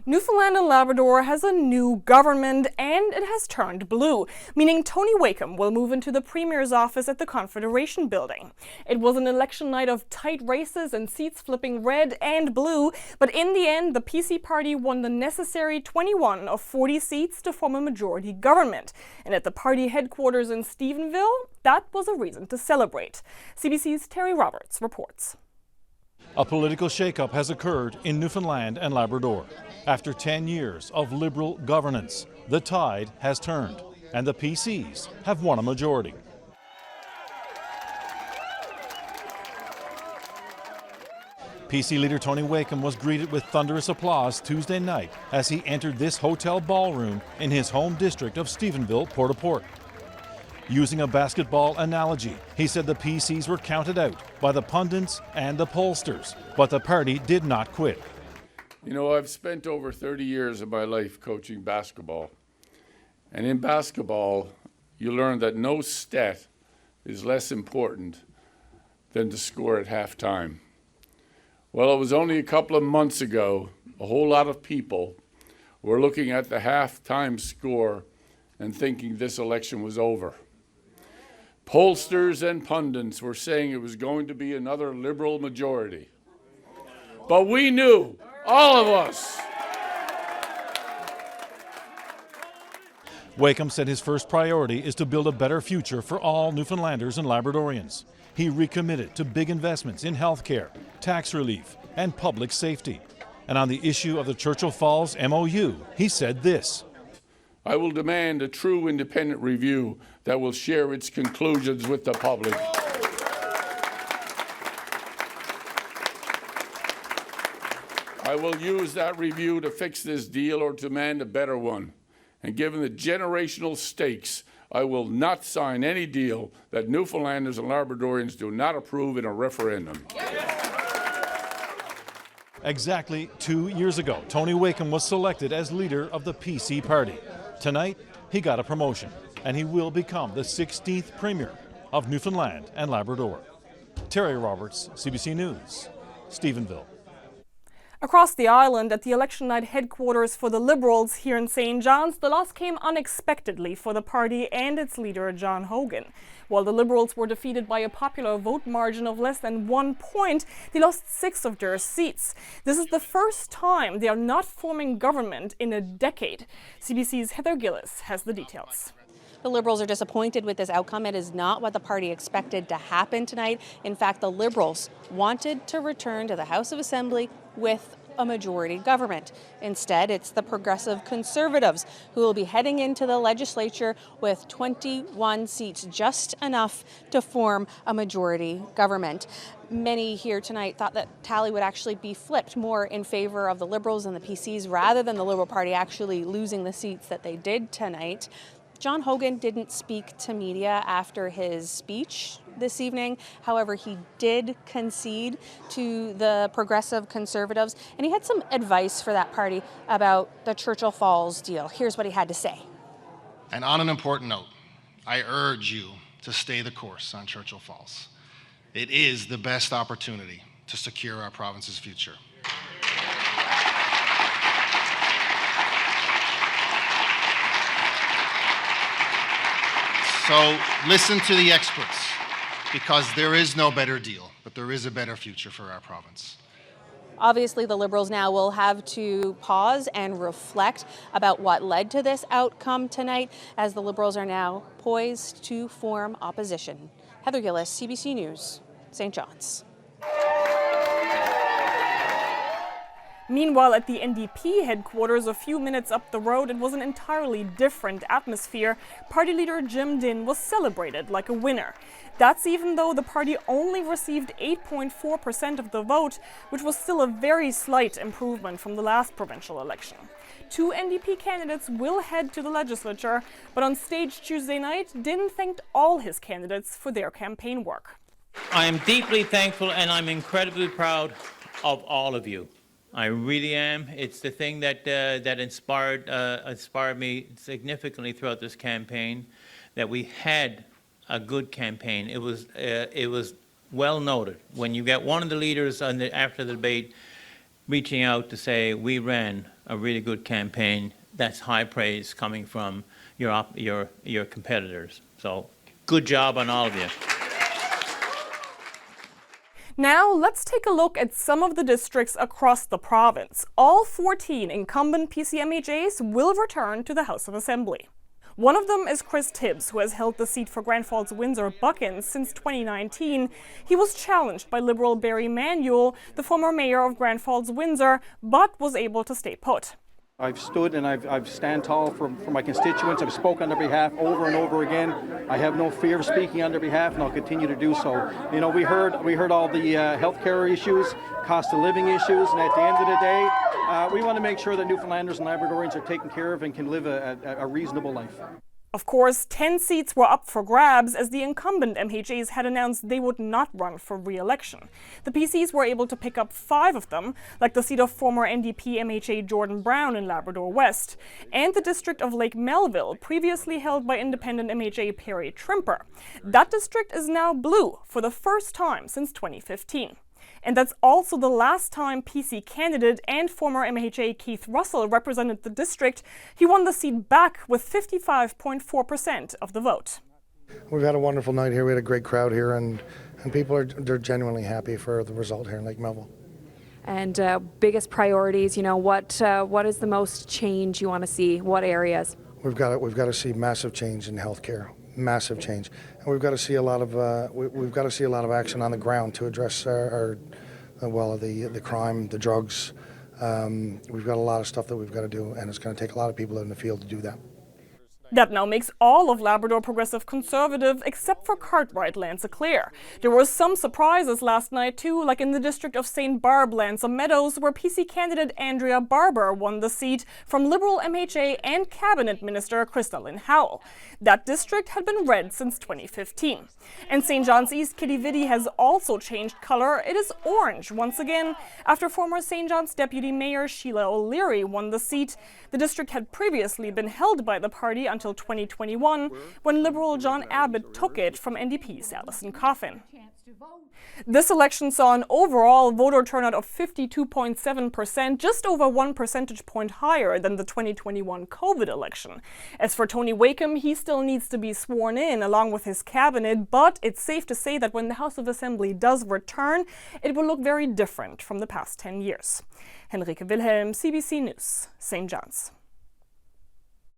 Newfoundland and Labrador has a new government and it has turned blue, meaning Tony Wakeham will move into the Premier's office at the Confederation building. It was an election night of tight races and seats flipping red and blue, but in the end the PC party won the necessary 21 of 40 seats to form a majority government. And at the party headquarters in Stephenville, that was a reason to celebrate. CBC's Terry Roberts reports. A political shakeup has occurred in Newfoundland and Labrador. After 10 years of Liberal governance, the tide has turned and the PCs have won a majority. PC leader Tony Wakeham was greeted with thunderous applause Tuesday night as he entered this hotel ballroom in his home district of Stephenville, Port-au-Port. Using a basketball analogy, he said the PCs were counted out by the pundits and the pollsters, but the party did not quit. You know, I've spent over 30 years of my life coaching basketball. And in basketball, you learn that no stat is less important than to score at halftime. Well, it was only a couple of months ago, a whole lot of people were looking at the halftime score and thinking this election was over. Pollsters and pundits were saying it was going to be another Liberal majority. But we knew, all of us. Wakeham said his first priority is to build a better future for all Newfoundlanders and Labradorians. He recommitted to big investments in healthcare, tax relief, and public safety. And on the issue of the Churchill Falls MOU, he said this. I will demand a true independent review that will share its conclusions with the public. I will use that review to fix this deal or demand a better one. And given the generational stakes, I will not sign any deal that Newfoundlanders and Labradorians do not approve in a referendum. Exactly 2 years ago, Tony Wakeham was selected as leader of the PC party. Tonight, he got a promotion, and he will become the 16th Premier of Newfoundland and Labrador. Terry Roberts, CBC News, Stephenville. Across the island, at the election night headquarters for the Liberals here in St. John's, the loss came unexpectedly for the party and its leader, John Hogan. While the Liberals were defeated by a popular vote margin of less than 1 point, they lost 6 of their seats. This is the first time they are not forming government in a decade. CBC's Heather Gillis has the details. The Liberals are disappointed with this outcome. It is not what the party expected to happen tonight. In fact, the Liberals wanted to return to the House of Assembly with a majority government. Instead, it's the Progressive Conservatives who will be heading into the legislature with 21 seats, just enough to form a majority government. Many here tonight thought that tally would actually be flipped more in favor of the Liberals and the PCs rather than the Liberal Party actually losing the seats that they did tonight. John Hogan didn't speak to media after his speech this evening. However, he did concede to the Progressive Conservatives, and he had some advice for that party about the Churchill Falls deal. Here's what he had to say. And on an important note, I urge you to stay the course on Churchill Falls. It is the best opportunity to secure our province's future. So listen to the experts, because there is no better deal, but there is a better future for our province. Obviously, the Liberals now will have to pause and reflect about what led to this outcome tonight, as the Liberals are now poised to form opposition. Heather Gillis, CBC News, St. John's. Meanwhile, at the NDP headquarters a few minutes up the road, it was an entirely different atmosphere. Party leader Jim Dinn was celebrated like a winner. That's even though the party only received 8.4% of the vote, which was still a very slight improvement from the last provincial election. 2 NDP candidates will head to the legislature, but on stage Tuesday night, Dinn thanked all his candidates for their campaign work. I am deeply thankful and I'm incredibly proud of all of you. I really am. It's the thing that inspired me significantly throughout this campaign, that we had a good campaign. It was well noted. When you get one of the leaders after the debate reaching out to say we ran a really good campaign. That's high praise coming from your competitors. So good job on all of you. Now, let's take a look at some of the districts across the province. All 14 incumbent PC-MHAs will return to the House of Assembly. One of them is Chris Tibbs, who has held the seat for Grand Falls-Windsor Buckins since 2019. He was challenged by Liberal Barry Manuel, the former mayor of Grand Falls-Windsor, but was able to stay put. I've stood and I've stand tall for my constituents. I've spoken on their behalf over and over again. I have no fear of speaking on their behalf, and I'll continue to do so. You know, we heard all the healthcare issues, cost of living issues, and at the end of the day, we want to make sure that Newfoundlanders and Labradorians are taken care of and can live a reasonable life. Of course, 10 seats were up for grabs as the incumbent MHAs had announced they would not run for re-election. The PCs were able to pick up 5 of them, like the seat of former NDP MHA Jordan Brown in Labrador West, and the district of Lake Melville, previously held by independent MHA Perry Trimper. That district is now blue for the first time since 2015. And that's also the last time PC candidate and former MHA Keith Russell represented the district. He won the seat back with 55.4% of the vote. We've had a wonderful night here. We had a great crowd here, and people they're genuinely happy for the result here in Lake Melville. And biggest priorities, you know, what is the most change you want to see? What areas? We've got to see massive change in healthcare. Massive change, and we've got to see a lot of action on the ground to address the crime, the drugs. We've got a lot of stuff that we've got to do, and it's going to take a lot of people in the field to do that. That now makes all of Labrador Progressive Conservative except for Cartwright Lanza-Clare. There were some surprises last night too, like in the district of St. Barb, Lanza Meadows, where PC candidate Andrea Barber won the seat from Liberal MHA and Cabinet Minister Krista-Lynn Howell. That district had been red since 2015. And St. John's East Kitty Vitty has also changed color. It is orange once again after former St. John's Deputy Mayor Sheila O'Leary won the seat. The district had previously been held by the party until 2021, when Liberal John Abbott took it from NDP's Alison Coffin. This election saw an overall voter turnout of 52.7%, just over 1 percentage point higher than the 2021 COVID election. As for Tony Wakeham, he still needs to be sworn in along with his cabinet, but it's safe to say that when the House of Assembly does return, it will look very different from the past 10 years. Henrike Wilhelm, CBC News, St. John's.